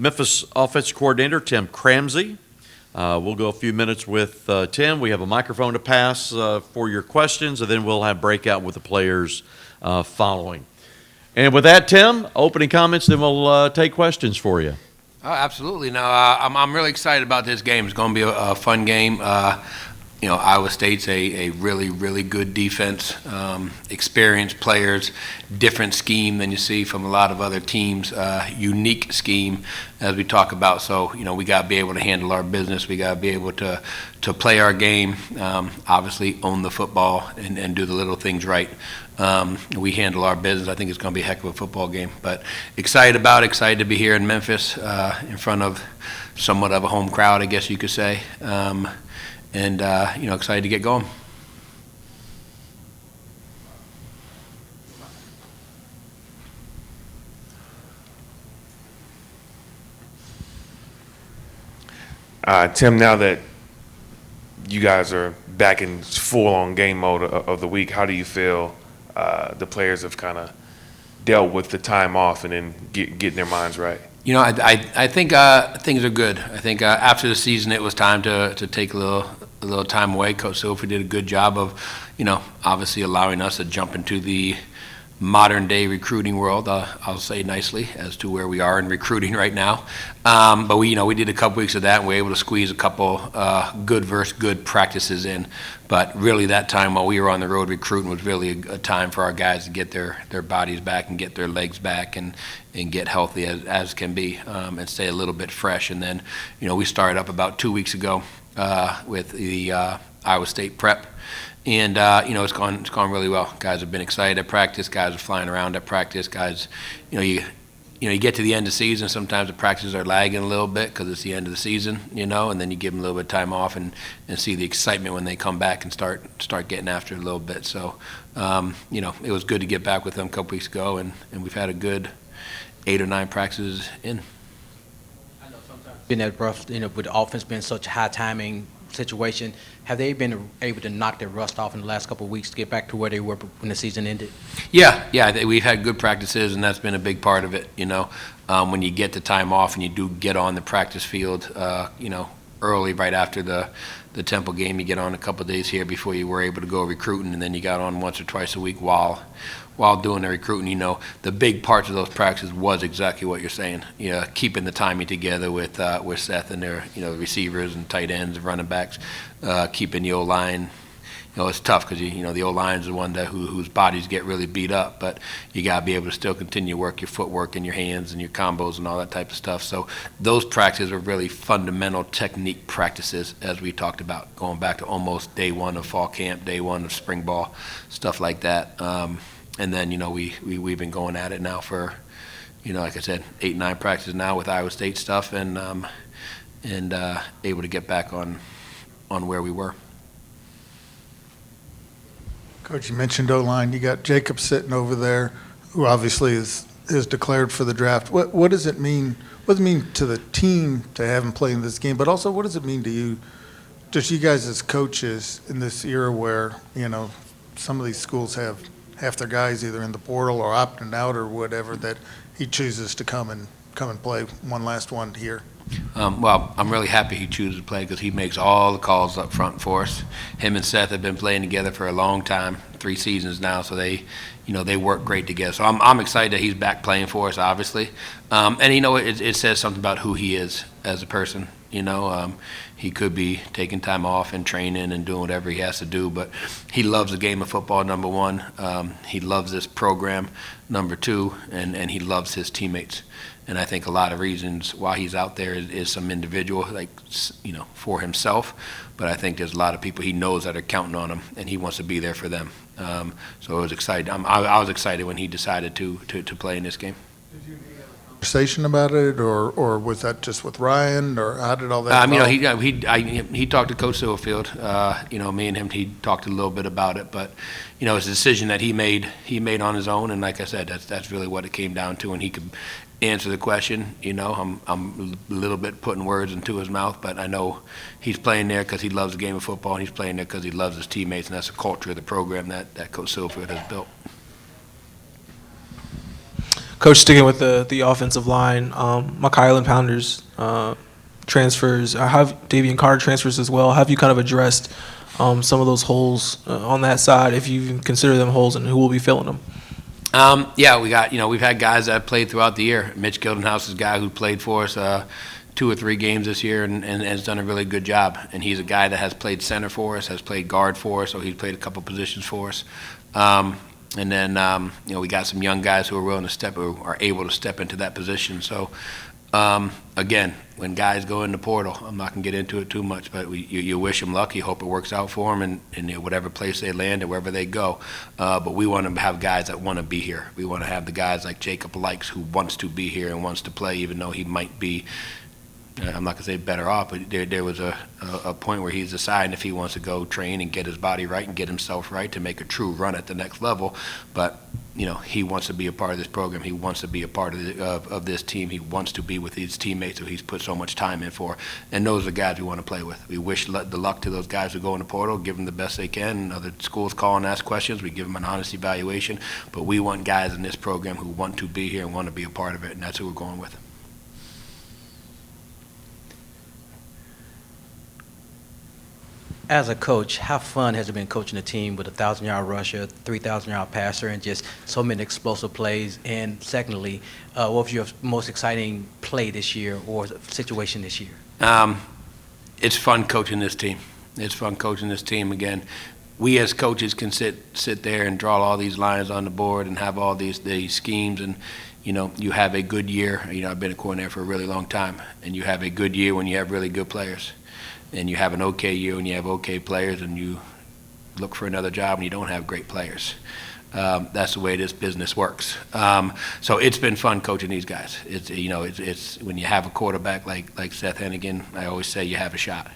Memphis offensive coordinator Tim Cramsey. We'll go a few minutes with Tim. We have a microphone to pass for your questions, and then we'll have breakout with the players following. And with that, Tim, opening comments, then we'll take questions for you. Oh, absolutely. No, I'm really excited about this game. It's going to be a fun game. Iowa State's a really, really good defense, experienced players, different scheme than you see from a lot of other teams, unique scheme as we talk about. So, we got to be able to handle our business. We got to be able to play our game, obviously own the football and do the little things right. We handle our business. I think it's going to be a heck of a football game. But excited to be here in Memphis in front of somewhat of a home crowd, I guess you could say. And excited to get going. Tim, now that you guys are back in full-on game mode of the week, how do you feel the players have kind of dealt with the time off and then getting their minds right? I think things are good. I think after the season, it was time to take a little time away. Coach Silver did a good job of, obviously allowing us to jump into the modern day recruiting world. I'll say nicely as to where we are in recruiting right now. But we did a couple weeks of that, and we were able to squeeze a couple good versus good practices in. But really, that time while we were on the road recruiting was really a time for our guys to get their bodies back and get their legs back and get healthy as can be, and stay a little bit fresh. And then, we started up about 2 weeks ago with the Iowa State prep. And it's gone really well. Guys have been excited at practice. Guys are flying around at practice. Guys, you get to the end of the season. Sometimes the practices are lagging a little bit because it's the end of the season, and then you give them a little bit of time off and see the excitement when they come back and start getting after it a little bit. So, it was good to get back with them a couple weeks ago, and we've had a good 8 or 9 practices in. I know sometimes been that rough, with the offense being such a high timing situation. Have they been able to knock their rust off in the last couple of weeks to get back to where they were when the season ended? Yeah, we've had good practices, and that's been a big part of it. When you get the time off and you do get on the practice field, early right after the Temple game, you get on a couple of days here before you were able to go recruiting, and then you got on once or twice a week while doing the recruiting. The big parts of those practices was exactly what you're saying. Keeping the timing together with Seth and their receivers and tight ends and running backs, keeping the O-line. It's tough because the O-line is the one whose bodies get really beat up, but you got to be able to still continue to work your footwork and your hands and your combos and all that type of stuff. So those practices are really fundamental technique practices, as we talked about, going back to almost day one of fall camp, day one of spring ball, stuff like that. And then we've been going at it now for like I said, 8, 9 practices now with Iowa State stuff, and able to get back on where we were. Coach, you mentioned O-line. You got Jacob sitting over there, who obviously is declared for the draft. What does it mean? What does it mean to the team to have him play in this game? But also, what does it mean to you, just you guys as coaches in this era where some of these schools have half their guys either in the portal or opting out or whatever, that he chooses to come and play one last one here? Well, I'm really happy he chooses to play because he makes all the calls up front for us. Him and Seth have been playing together for a long time, 3 seasons now, so they work great together. So I'm excited that he's back playing for us, obviously. And it says something about who he is as a person. He could be taking time off and training and doing whatever he has to do, but he loves the game of football, number one. He loves this program, number 2, and he loves his teammates. And I think a lot of reasons why he's out there is some individual, for himself. But I think there's a lot of people he knows that are counting on him, and he wants to be there for them. So I was excited. I was excited when he decided to play in this game. Did you have a conversation about it, or was that just with Ryan, or how did all that? He talked to Coach Silverfield. Me and him, he talked a little bit about it, but it's a decision that he made on his own, and like I said, that's really what it came down to, and he could answer the question. I'm a little bit putting words into his mouth, but I know he's playing there because he loves the game of football, and he's playing there because he loves his teammates, and that's the culture of the program that Coach Silverfield has built. Coach, sticking with the offensive line, Mykailin Pounders transfers, have Davian Carter transfers as well. Have you kind of addressed some of those holes on that side, if you even consider them holes, and who will be filling them? Yeah, we've had guys that have played throughout the year. Mitch Gildenhouse is a guy who played for us 2 or 3 games this year and has done a really good job. And he's a guy that has played center for us, has played guard for us, so he's played a couple positions for us. And then, we got some young guys who are willing to who are able to step into that position. So, again, when guys go in the portal, I'm not going to get into it too much, but you wish them luck. You hope it works out for them in whatever place they land and wherever they go. But we want to have guys that want to be here. We want to have the guys like Jacob Likes, who wants to be here and wants to play, even though he might be, I'm not going to say better off, but there was a point where he's deciding if he wants to go train and get his body right and get himself right to make a true run at the next level. But he wants to be a part of this program. He wants to be a part of this team. He wants to be with his teammates who he's put so much time in for. And those are the guys we want to play with. We wish the luck to those guys who go in the portal, give them the best they can. And other schools call and ask questions. We give them an honest evaluation. But we want guys in this program who want to be here and want to be a part of it, and that's who we're going with. As a coach, how fun has it been coaching a team with a 1,000-yard rusher, 3,000-yard passer, and just so many explosive plays? And secondly, what was your most exciting play this year or situation this year? It's fun coaching this team. It's fun coaching this team. Again, we as coaches can sit there and draw all these lines on the board and have all these schemes, and you have a good year. I've been a coordinator for a really long time, and you have a good year when you have really good players. And you have an okay year when you have okay players, and you look for another job and you don't have great players. That's the way this business works. So it's been fun coaching these guys. It's when you have a quarterback like Seth Hennigan, I always say you have a shot.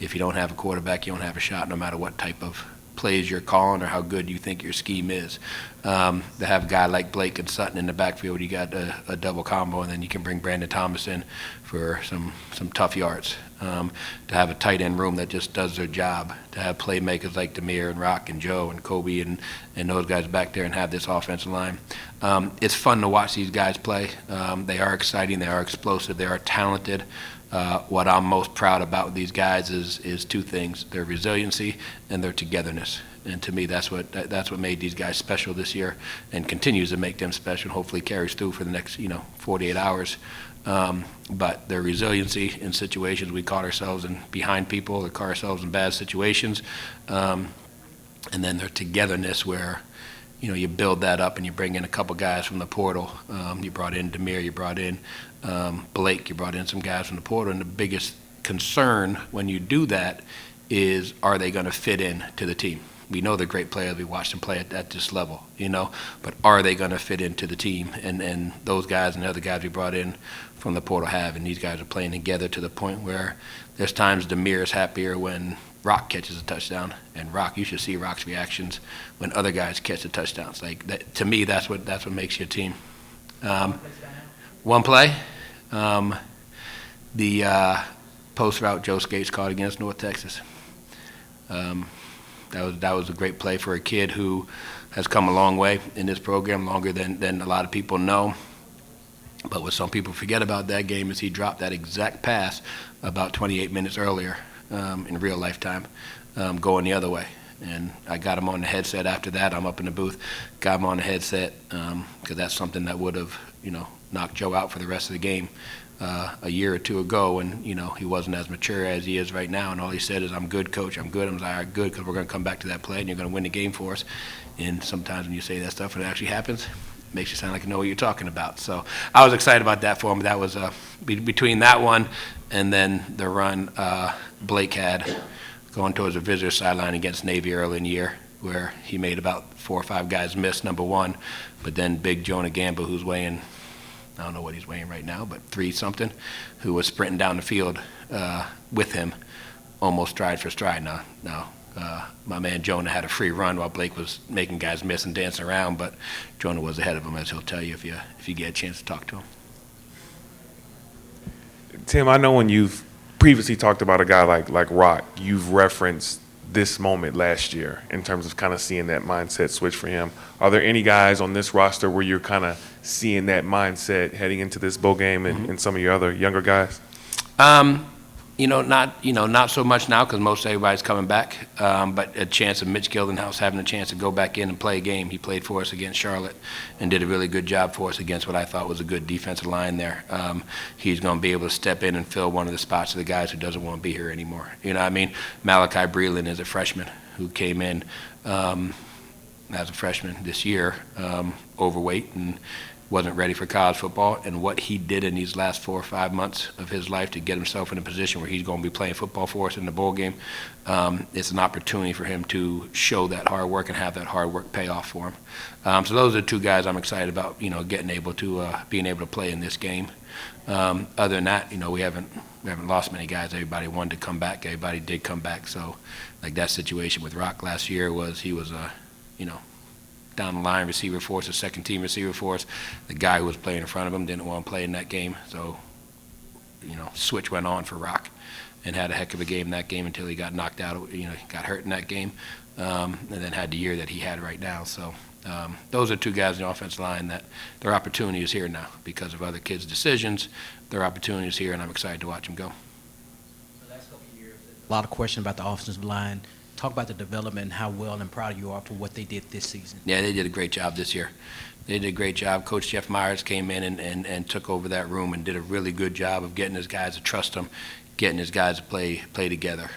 If you don't have a quarterback, you don't have a shot, no matter what type of plays you're calling or how good you think your scheme is. To have a guy like Blake and Sutton in the backfield, you got a double combo, and then you can bring Brandon Thomas in for some tough yards. To have a tight end room that just does their job, to have playmakers like Demir and Rock and Joe and Kobe and those guys back there, and have this offensive line. It's fun to watch these guys play. They are exciting, they are explosive, they are talented. What I'm most proud about these guys is 2 things: their resiliency and their togetherness. And to me, that's what made these guys special this year, and continues to make them special. Hopefully, carries through for the next 48 hours. But their resiliency in situations we caught ourselves behind people, or caught ourselves in bad situations, and then their togetherness, where you build that up and you bring in a couple guys from the portal. You brought in Demir, you brought in Blake, you brought in some guys from the portal, and the biggest concern when you do that is, are they going to fit in to the team? We know they're great players. We watched them play at this level, but are they going to fit into the team? And those guys and the other guys we brought in from the portal have, and these guys are playing together to the point where there's times Demir is happier when Rock catches a touchdown, and Rock, you should see Rock's reactions when other guys catch the touchdowns. Like that, to me, that's what makes your team. One play, the post route Joe Skates caught against North Texas. That was a great play for a kid who has come a long way in this program, longer than a lot of people know. But what some people forget about that game is he dropped that exact pass about 28 minutes earlier in real life time, going the other way. And I got him on the headset after that. I'm up in the booth, got him on the headset, because that's something that would have, knocked Joe out for the rest of the game a year or 2 ago, when he wasn't as mature as he is right now, and all he said is, "I'm good, coach. I'm good." I'm like, "All right, good, because we're going to come back to that play, and you're going to win the game for us." And sometimes when you say that stuff and it actually happens, it makes you sound like you know what you're talking about. So I was excited about that for him. That was between that one and then the run Blake had going towards the visitor sideline against Navy early in the year, where he made about 4 or 5 guys miss, number one, but then big Jonah Gamba, who's weighing, I don't know what he's weighing right now, but 3-something, who was sprinting down the field with him, almost stride for stride. Now, my man Jonah had a free run while Blake was making guys miss and dancing around, but Jonah was ahead of him, as he'll tell you if you get a chance to talk to him. Tim, I know when you've previously talked about a guy like Rock, you've referenced this moment last year in terms of kind of seeing that mindset switch for him. Are there any guys on this roster where you're kind of seeing that mindset heading into this bowl game and some of your other younger guys? Not so much now because most everybody's coming back. But a chance of Mitch Gildenhouse having a chance to go back in and play a game. He played for us against Charlotte and did a really good job for us against what I thought was a good defensive line there. He's going to be able to step in and fill one of the spots of the guys who doesn't want to be here anymore. You know what I mean? Malachi Breland is a freshman who came in as a freshman this year, overweight and wasn't ready for college football, and what he did in these last 4 or 5 months of his life to get himself in a position where he's going to be playing football for us in the bowl game, it's an opportunity for him to show that hard work and have that hard work pay off for him. So those are 2 guys I'm excited about, being able to play in this game. Other than that, we haven't lost many guys. Everybody wanted to come back. Everybody did come back. So, like that situation with Rock last year he was down the line receiver for us, a second-team receiver for us. The guy who was playing in front of him didn't want to play in that game, so switch went on for Rock, and had a heck of a game that game until he got knocked out. He got hurt in that game, and then had the year that he had right now. So those are 2 guys in the offensive line that their opportunity is here now because of other kids' decisions. Their opportunity is here, and I'm excited to watch them go. The last couple of years, a lot of questions about the offensive line. Talk about the development and how well and proud you are for what they did this season. Yeah, they did a great job this year. They did a great job. Coach Jeff Myers came in and took over that room and did a really good job of getting his guys to trust him, getting his guys to play together.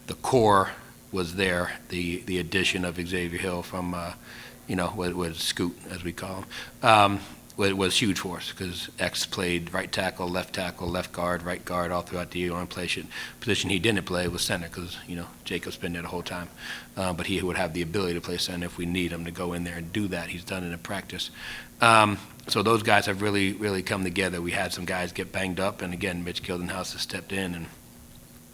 The core was there. The addition of Xavier Hill from, was Scoot, as we call him, was huge for us because X played right tackle, left guard, right guard all throughout the year. The only position he didn't play was center because, Jacob's been there the whole time. But he would have the ability to play center if we need him to go in there and do that. He's done it in practice. So those guys have really, really come together. We had some guys get banged up, and again, Mitch Gildenhouse has stepped in,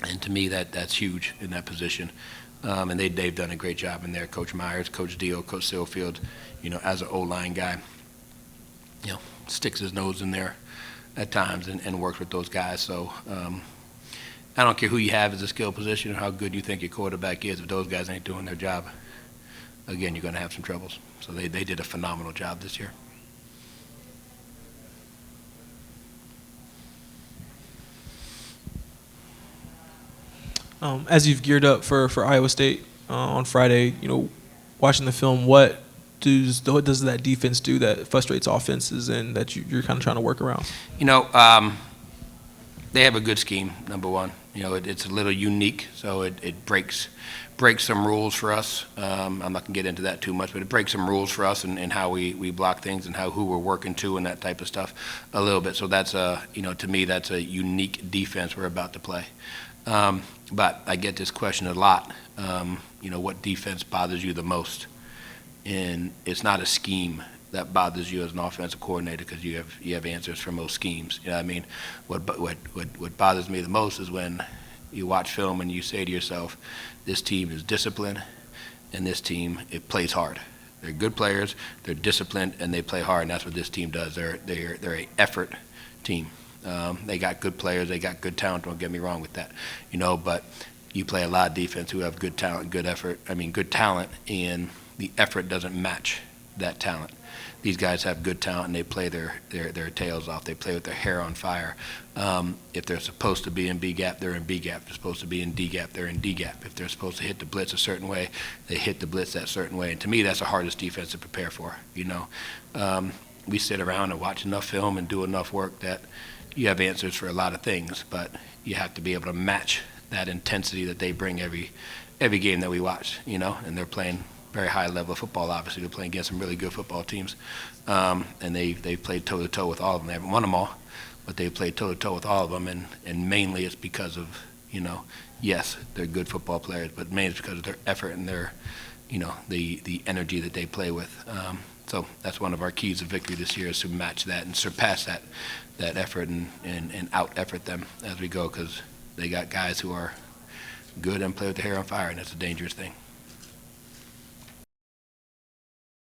and to me that's huge in that position. And they've done a great job in there. Coach Myers, Coach Dio, Coach Silfield, as an O-line guy, sticks his nose in there at times and works with those guys. So I don't care who you have as a skill position or how good you think your quarterback is. If those guys ain't doing their job, again, you're going to have some troubles. So they did a phenomenal job this year. As you've geared up for Iowa State on Friday, watching the film, what does that defense do that frustrates offenses and that you're kind of trying to work around? They have a good scheme, number one. It's a little unique, so it breaks some rules for us. I'm not going to get into that too much, but it breaks some rules for us and how we block things and who we're working to and that type of stuff a little bit. So that's to me, that's a unique defense we're about to play. But I get this question a lot. What defense bothers you the most? And it's not a scheme that bothers you as an offensive coordinator because you have answers for most schemes. You know what I mean? What bothers me the most is when you watch film and you say to yourself, this team is disciplined and this team, it plays hard. They're good players, they're disciplined, and they play hard, and that's what this team does. They're an effort team. They got good players, they got good talent, don't get me wrong with that. But you play a lot of defense who have good talent, good talent, and the effort doesn't match that talent. These guys have good talent, and they play their tails off. They play with their hair on fire. If they're supposed to be in B gap, they're in B gap. If they're supposed to be in D gap, they're in D gap. If they're supposed to hit the blitz a certain way, they hit the blitz that certain way. And to me, that's the hardest defense to prepare for. We sit around and watch enough film and do enough work that you have answers for a lot of things, but you have to be able to match that intensity that they bring every game that we watch. And they're playing very high level of football. Obviously, they're playing against some really good football teams, and they've played toe to toe with all of them. They haven't won them all, but they've played toe to toe with all of them, and mainly it's because of yes, they're good football players, but mainly it's because of their effort and their the energy that they play with. So that's one of our keys of victory this year is to match that and surpass that effort and out effort them as we go because they got guys who are good and play with their hair on fire, and that's a dangerous thing.